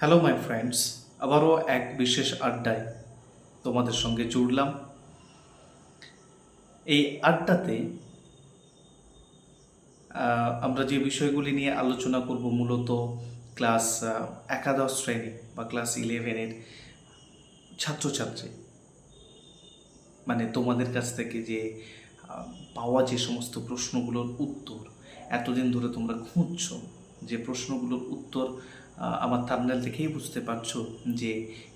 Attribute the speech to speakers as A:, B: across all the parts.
A: Hello my friends, আবারও এক বিশেষ আড্ডায় তোমাদের সঙ্গে জুড়লাম। এই আড্ডাতে আমরা যে বিষয়গুলি নিয়ে আলোচনা করব মূলত ক্লাস একাদশ শ্রেণী বা ক্লাস 11-এর ছাত্রছাত্রী, মানে তোমাদের কাছ থেকে যে পাওয়া যে সমস্ত প্রশ্নগুলোর উত্তর এতদিন ধরে তোমরা খুঁজছো, যে প্রশ্নগুলোর উত্তর আমার থাম্বনেল দেখেই বুঝতে পারছো যে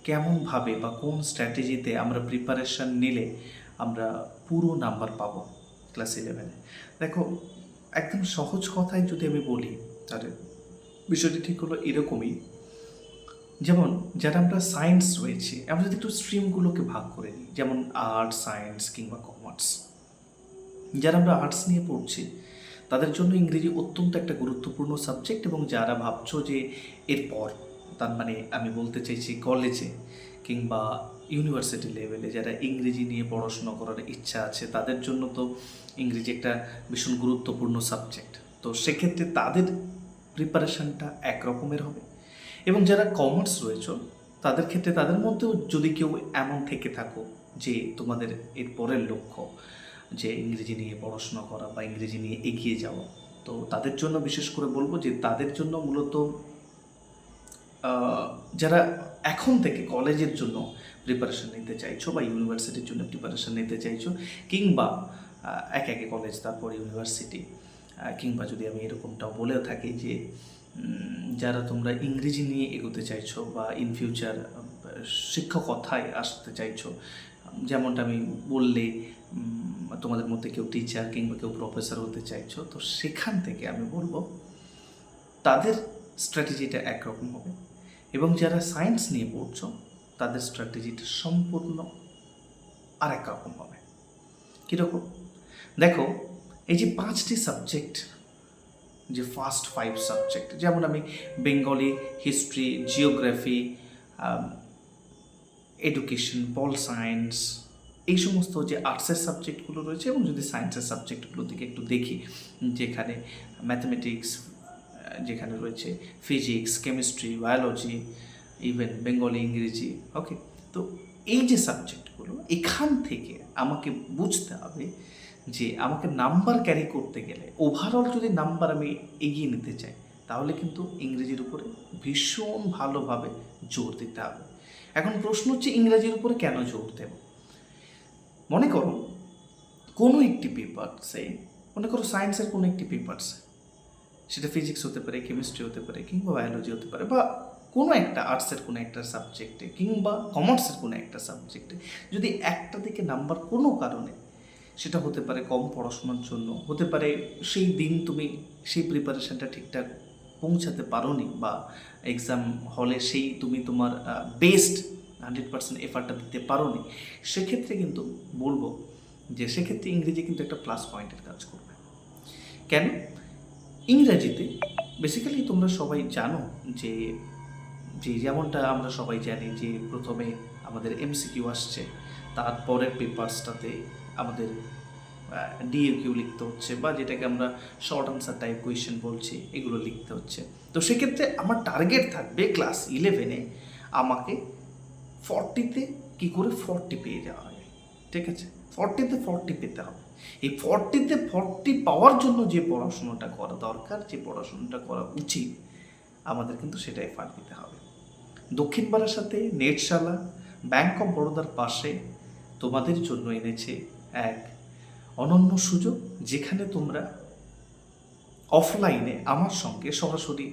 A: কেমনভাবে বা কোন স্ট্র্যাটেজিতে আমরা প্রিপারেশান নিলে আমরা পুরো নাম্বার পাবো ক্লাস 11-এ। দেখো, একদম সহজ কথায় যদি আমি বলি তাহলে বিষয়টি ঠিক হলো এরকমই। যেমন যারা আমরা সায়েন্স রয়েছে, আমরা যদি একটু স্ট্রিমগুলোকে ভাগ করে নিই, যেমন আর্টস, সায়েন্স কিংবা কমার্স। যারা আমরা আর্টস নিয়ে পড়ছি তাদের জন্য ইংরেজি অত্যন্ত একটা গুরুত্বপূর্ণ সাবজেক্ট, এবং যারা ভাবছো যে এরপর, তার মানে আমি বলতে চাইছি কলেজে কিংবা ইউনিভার্সিটি লেভেলে যারা ইংরেজি নিয়ে পড়াশোনা করার ইচ্ছা আছে, তাদের জন্য তো ইংরেজি একটা ভীষণ গুরুত্বপূর্ণ সাবজেক্ট। তো সেক্ষেত্রে তাদের প্রিপারেশানটা একরকমের হবে। এবং যারা কমার্স রয়েছে তাদের ক্ষেত্রে, তাদের মধ্যেও যদি কেউ এমন থেকে থাকো যে তোমাদের এর পরের লক্ষ্য যে ইংরেজি নিয়ে পড়াশোনা করা বা ইংরেজি নিয়ে এগিয়ে যাওয়া, তো তাদের জন্য বিশেষ করে বলবো যে তাদের জন্য মূলত যারা এখন থেকে কলেজের জন্য প্রিপারেশান নিতে চাইছো বা ইউনিভার্সিটির জন্য প্রিপারেশান নিতে চাইছো, কিংবা একে একে কলেজ তারপর ইউনিভার্সিটি, কিংবা যদি আমি এরকমটাও বলেও থাকি যে যারা তোমরা ইংরেজি নিয়ে এগোতে চাইছো বা ইন ফিউচার শিক্ষকতায় আসতে চাইছো, যেমনটা আমি বললে তোমাদের মধ্যে কেউ টিচার কিংবা কেউ প্রফেসর হতে চাইছো, তো সেখান থেকে আমি বলবো তাদের স্ট্র্যাটেজিটা একরকম হবে। এবং যারা সায়েন্স নিয়ে পড়ছো তাদের স্ট্র্যাটেজিটা সম্পূর্ণ আর এক রকম হবে। কীরকম? দেখো, এই যে 5টি সাবজেক্ট, যে ফার্স্ট 5 সাবজেক্ট, যেমন আমি Bengali, history, geography, education, pol science, এই সমস্ত যে আর্টসের সাবজেক্টগুলো রয়েছে, এবং যদি সায়েন্সের সাবজেক্টগুলো দিকে একটু দেখি, যেখানে ম্যাথমেটিক্স, যেখানে রয়েছে physics, chemistry, biology, even Bengali, ইংরেজি, ওকে। তো এই যে সাবজেক্টগুলো, এখান থেকে আমাকে বুঝতে হবে যে আমাকে নাম্বার ক্যারি করতে গেলে, ওভারঅল যদি নাম্বার আমি এগিয়ে নিতে চাই, তাহলে কিন্তু ইংরেজির উপরে ভীষণ ভালোভাবে জোর দিতে হবে। এখন প্রশ্ন হচ্ছে, ইংরেজির উপরে কেন জোর দেব? মনে করো কোনো একটি পেপারসে, মনে করো সায়েন্সের কোনো একটি পেপারসে, সেটা ফিজিক্স হতে পারে, কেমিস্ট্রি হতে পারে, কিংবা বায়োলজি হতে পারে, বা কোনো একটা আর্টসের কোনো একটা সাবজেক্টে কিংবা কমার্সের কোনো একটা সাবজেক্টে যদি একটা দিকে নাম্বার কোনো কারণে, সেটা হতে পারে কম পড়াশোনার জন্য, হতে পারে সেই দিন তুমি সেই প্রিপারেশানটা ঠিকঠাক পৌঁছাতে পারোনি, বা এক্সাম হলে সেই তুমি তোমার বেস্ট 100% এফার্টটা দিতে পারোনি, সেক্ষেত্রে কিন্তু বলবো যে সেক্ষেত্রে ইংরেজি কিন্তু একটা প্লাস পয়েন্টের কাজ করবে। কেন? ইংরেজিতে বেসিক্যালি তোমরা সবাই জানো যে যে যেমনটা আমরা সবাই জানি যে প্রথমে আমাদের এমসিকিউ আসছে, তারপরের পেপারসটাতে আমাদের ডিএকিউ লিখতে হচ্ছে, বা যেটাকে আমরা শর্ট আনসার টাইপ কোয়েশ্চেন বলছি, এগুলো লিখতে হচ্ছে। তো সেক্ষেত্রে আমার টার্গেট থাকবে ক্লাস 11-এ আমাকে 40-তে কী করে 40 পেয়ে যাওয়া হবে, ঠিক আছে? 40-তে 40 পেতে হবে। এই 40-তে 40 পাওয়ার জন্য যে পড়াশোনাটা করা দরকার, যে পড়াশোনাটা করা উচিত, আমাদের কিন্তু সেটা এফার্ট দিতে হবে। দক্ষিণ বারাসাতে নেটশালা ব্যাংক অফ বরোদার পাশে তোমাদের জন্য এনেছে এক অনন্য সুযোগ, যেখানে তোমরা অফলাইনে আমার সঙ্গে সরাসরি